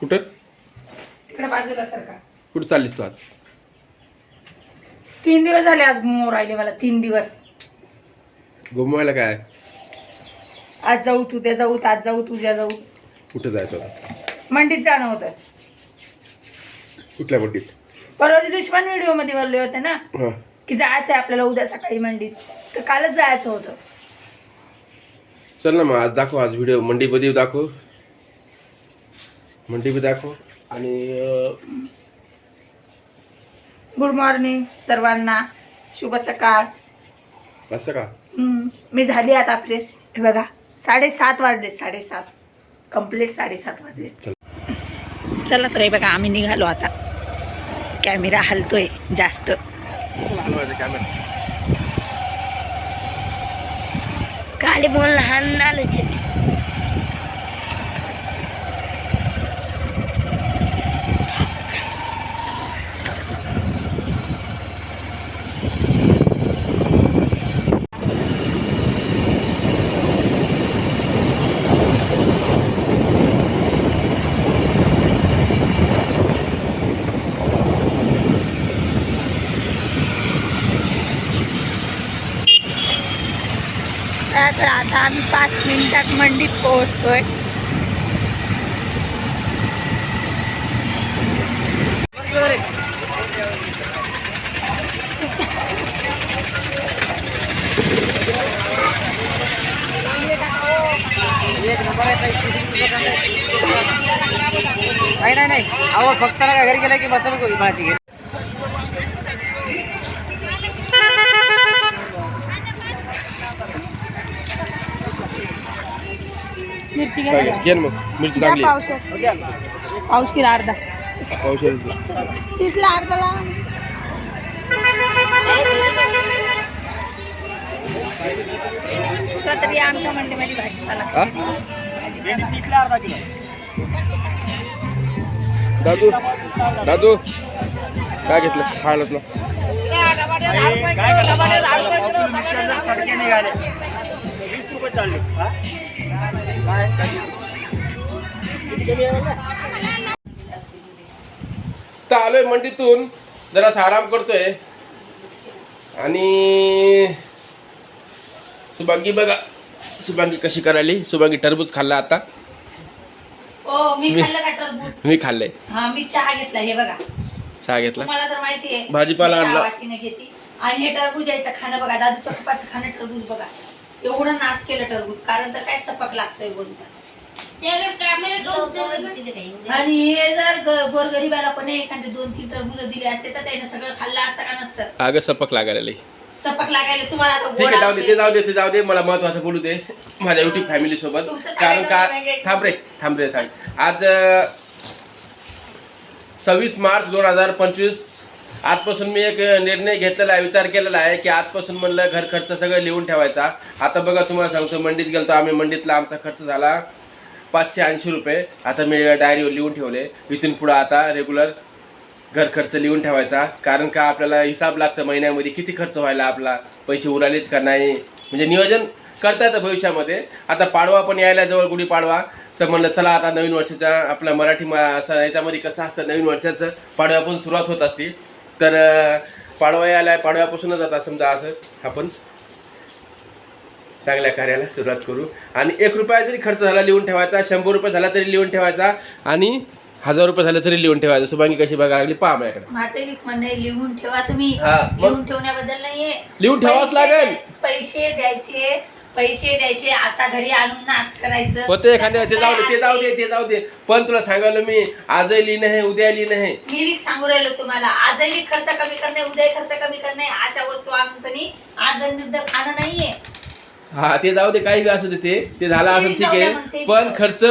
कुठं तिकडे बाजूला सारखा. कुठं चाललीस तू आज? 3 दिवस झाले आज मोर राहिले मला. 3 दिवस घुमवायला काय? आज जाऊ तुझ्या जाऊ आज जाऊ तुझ्या जाऊ. कुठं जायचं होतं? मंडीत जाणं होतं. कुठल्या मंडीत? परवाच्या दिवशी पण व्हिडिओ मध्ये बोलले होते ना हां की जायचं आहे आपल्याला उद्या सकाळी मंडीत. तर कालच जायचं होतं. चल ना मग आज दाखव. आज व्हिडिओ मंडीमध्ये दाखव. मंडीमध्ये दाखव. आणि गुड मॉर्निंग सर्वांना. शुभ सकाळ. असं का? मी झाली आता फ्रेश. हे बघा 7:30 वाजले. 7:30 कंप्लीट 7:30 वाजले. चला तर हे बघा आम्ही निघालो आता. कॅमेरा हलतोय जास्त. गाडी बोल हाणालच. तर आता आम्ही 5 मिनिटात मंडीत पोहोचतोय. नाही अहो फक्त ना घरी गेला की बस माहिती घे. मिरची घे मग. मिरची चांगली. पाऊस किलो अर्धा. पावशेर 30ला अर्धाला. तरी आमच्या मंडीमध्ये भाजीपाला. दादू दादू काय घेतलं खायला तुला? तर आलोय मंडीतून. जरासा आराम करतोय. आणि शुभांगी बघा. शुभांगी कशी करायली. शुभांगी टरबूज खाल्ला आता. हो मी खाल्लं का टरबूज? मी खाल्लंय. हा मी चहा घेतला. हे बघा चहा घेतला. मला तर माहिती आहे. भाजीपाला आणला. वाटीने घेते. आणि हे टरबूज यायचं खाणं बघा. दादूच्या पप्पाचं खाणं टरबूज बघा. एवढं नाच केलं टरबूज. कारण तर काय सपक लागतंय बोलतात. आणि हे जर गोरगरीबाला पण एखादे 2-3 टरबूज दिले असते तर त्याने सगळं खाल्लं असतं का नसतं? अगं सपक लागायला. सपक लागायला तुम्हाला आता ठीक गोड आहे जाऊ दे. आवडते. ते जाऊ दे. ते जाऊ दे. मला महत्वाचं बोलू दे माझ्या युट्यूब फॅमिली सोबत. तुमचं कारण का सगळ्यात थांब रे. आज 26 मार्च 2025. आजपासून मी एक निर्णय घेतलेला आहे. विचार केलेला आहे की आजपासून म्हणलं घर खर्च सगळं लिहून ठेवायचा. आता बघा तुम्हाला सांगतो. मंडीत गेलतो आम्ही. मंडीतला आमचा खर्च झाला 580 रुपये. आता मी डायरीवर लिहून ठेवले. इथून पुढं आता रेग्युलर घर खर्च लिहून ठेवायचा. कारण का आपल्याला हिसाब लागतं महिन्यामध्ये किती खर्च व्हायला. आपला पैसे उरालेत का नाही म्हणजे नियोजन करता येतं भविष्यामध्ये. आता पाडवा पण यायला जवळ. गुढी पाडवा. तर म्हणलं चला आता नवीन वर्षाचा आपल्या मराठी असं याच्यामध्ये कसं असतं नवीन वर्षाचं पाडव्यापासून सुरुवात होत असते. तर पाडवा यायला पाडव्यापासूनच आता समजा असं आपण चांगल्या कार्याला सुरुवात करू. आणि 1 रुपया जरी खर्च झाला लिहून ठेवायचा. 100 रुपये झाला तरी लिहून ठेवायचा. आणि 1000 रुपये झाले तरी लिहून ठेवायचं. शुभांगी कशी बघायला लागली पहा माझ्याकडे. माझं म्हणणं लिहून ठेवा तुम्ही. हा, लिहून ठेवण्याबद्दल नाहीये. लिहून ठेवावंच लागेल. पैसे द्यायचे असा घरी आणून नाश करायचं होते एखाद्या. ते जाऊ दे. पण तुला सांगायला मी आजही लिहिणं आहे उद्या लिहिणं आहे. मी सांगू राहिलो तुम्हाला. आजही खर्च कमी करणे उद्याही खर्च कमी करणे. अशा वस्तू आणून सनी आदर खाणं नाहीये. हा ते जाऊ दे. काही बी असू दे. ते झालं असं ठीक आहे. पण खर्च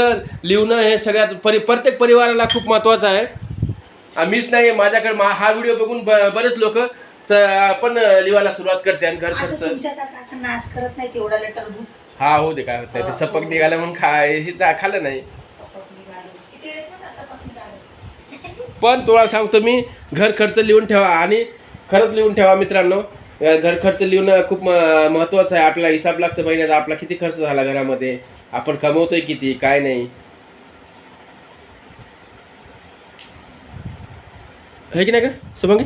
लिहणं हे सगळ्यात प्रत्येक परिवाराला खूप महत्वाचं आहे. मीच नाही माझ्याकडे हा व्हिडिओ बघून बरेच लोक पण लिवायला सुरुवात करते. आणि घर खर्च तुमच्यासारखं नाश करत नाही तेवढा टरबूज. हा हो दे. काय होत नाही. ते सपक निघालं म्हणून खाल्लं नाही. पण तुला सांगतो मी घर खर्च लिहून ठेवा. आणि खरंच लिहून ठेवा मित्रांनो. घर खर्च लिहून खूप महत्वाचं आहे. आपल्याला हिसाब लागतं महिन्याचा आपला किती खर्च झाला घरामध्ये. आपण कमवतोय किती काय नाही, है की नाही का शुभांगी?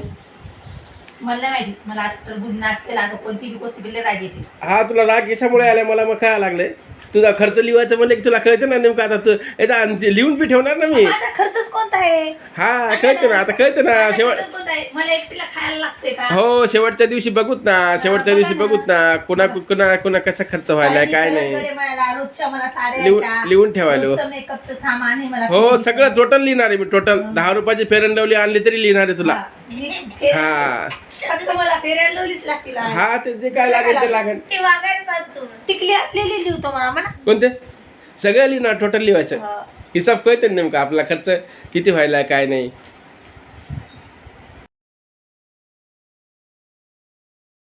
मला नाही माहिती, मला आज टरबूज नाचतेला असं कोणतीही गोष्ट बिल्ले राग येते. हा तुला राग कशामुळे आलाय मला मग काय लागलंय? तुझा खर्च लिवायचं म्हणलं की तुला कळतं ना नेमकं. आता तू लिहून बी ठेवणार ना मी. माझा खर्चच कोणता आहे? हा कळतं ना, आता कळतं ना. माझा शेवट खर्चच कोणता आहे? मला एकटीला खायला लागते का? हो शेवटच्या दिवशी बघूत ना, शेवटच्या दिवशी बघूत ना कुणा कुणा कुणा कसा खर्च व्हायलाय काय नाही. मला रोजच्या मला साड्या लिहून ठेवायला. मेकअपचं सामान आहे मला. हो सगळं टोटल लिहिणार आहे मी. टोटल 10 रुपयाची फेअर अँड लवली आणली तरी लिहिणार आहे तुला. हा मला फेरायला लावलीच लागतील. हा ते जे काय लागेल ते लागेल. ते वागायला पाहतो टिकली आपल्याला लिहितो म्हणा. कोणते सगळं लिहिणार, टोटल लिहायचं. हिसाब कळते नेमका आपला खर्च किती व्हायला काय नाही.